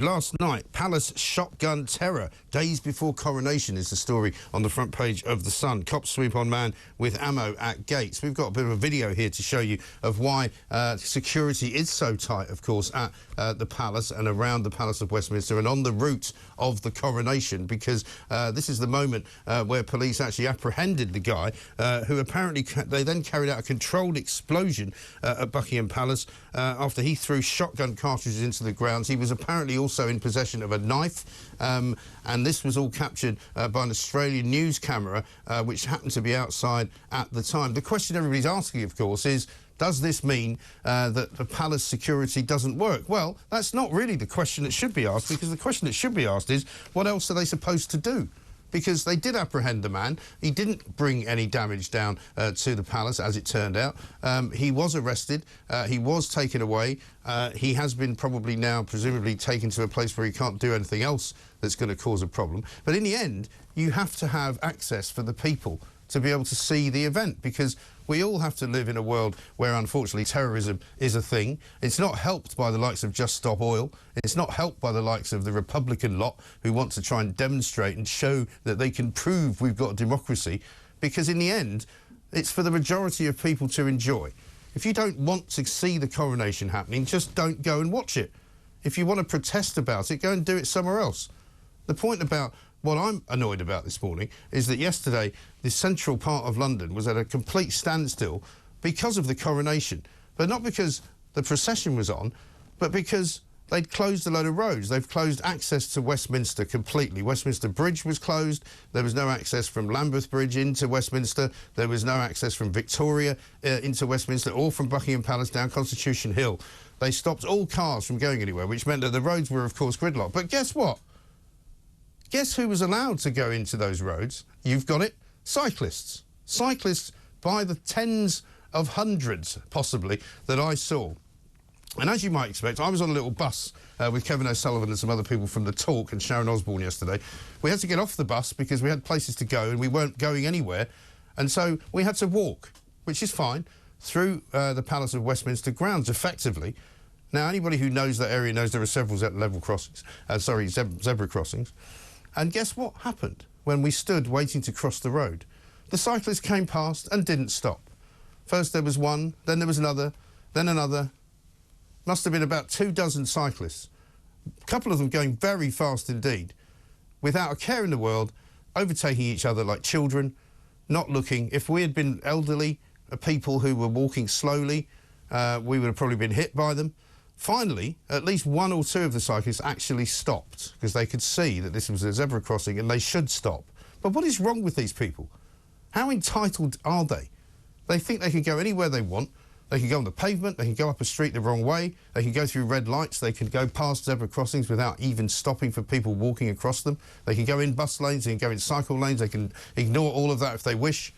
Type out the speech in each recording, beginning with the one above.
Last night, Palace shotgun terror. Days before coronation is the story on the front page of The Sun. Cops sweep on man with ammo at gates. We've got a bit of a video here to show you of why security is so tight, of course, at the Palace and around the Palace of Westminster and on the route of the coronation, because this is the moment where police actually apprehended the guy who apparently they then carried out a controlled explosion at Buckingham Palace after he threw shotgun cartridges into the grounds. He was apparently also in possession of a knife, and this was all captured by an Australian news camera which happened to be outside at the time. The question everybody's asking, of course, is does this mean that the palace security doesn't work? Well, that's not really the question that should be asked, because the question that should be asked is what else are they supposed to do? Because they did apprehend the man. He didn't bring any damage down to the palace, as it turned out. He was arrested. He was taken away. He has been probably now, presumably, taken to a place where he can't do anything else that's going to cause a problem. But in the end, you have to have access for the people to be able to see the event, because we all have to live in a world where, unfortunately, terrorism is a thing. It's not helped by the likes of Just Stop Oil. It's not helped by the likes of the Republican lot who want to try and demonstrate and show that they can prove we've got democracy, because in the end, it's for the majority of people to enjoy. If you don't want to see the coronation happening, just don't go and watch it. If you want to protest about it, go and do it somewhere else. The point about what I'm annoyed about this morning is that yesterday the central part of London was at a complete standstill because of the coronation. But not because the procession was on, but because they'd closed a load of roads. They've closed access to Westminster completely. Westminster Bridge was closed. There was no access from Lambeth Bridge into Westminster. There was no access from Victoria into Westminster or from Buckingham Palace down Constitution Hill. They stopped all cars from going anywhere, which meant that the roads were, of course, gridlocked. But guess what? Guess who was allowed to go into those roads? You've got it. Cyclists. Cyclists by the tens of hundreds, possibly, that I saw. And as you might expect, I was on a little bus with Kevin O'Sullivan and some other people from The Talk and Sharon Osbourne yesterday. We had to get off the bus because we had places to go and we weren't going anywhere. And so we had to walk, which is fine, through the Palace of Westminster grounds, effectively. Now, anybody who knows that area knows there are several zebra crossings. And guess what happened when we stood waiting to cross the road? The cyclists came past and didn't stop. First there was one, then there was another, then another. Must have been about 24 cyclists. A couple of them going very fast indeed, without a care in the world, overtaking each other like children, not looking. If we had been elderly, people who were walking slowly, we would have probably been hit by them. Finally, at least one or two of the cyclists actually stopped because they could see that this was a zebra crossing and they should stop. But what is wrong with these people? How entitled are they? They think they can go anywhere they want. They can go on the pavement, they can go up a street the wrong way, they can go through red lights, they can go past zebra crossings without even stopping for people walking across them. They can go in bus lanes, they can go in cycle lanes, they can ignore all of that if they wish.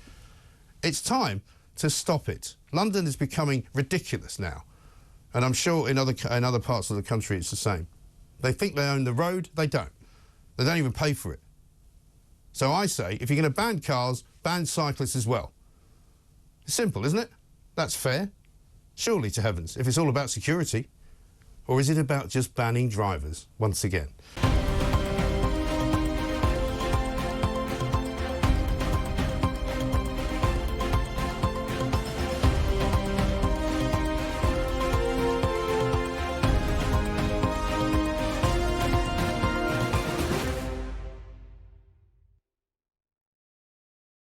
It's time to stop it. London is becoming ridiculous now. And I'm sure in other parts of the country it's the same. They think they own the road, they don't. They don't even pay for it. So I say, if you're going to ban cars, ban cyclists as well. It's simple, isn't it? That's fair. Surely to heavens, if it's all about security. Or is it about just banning drivers once again?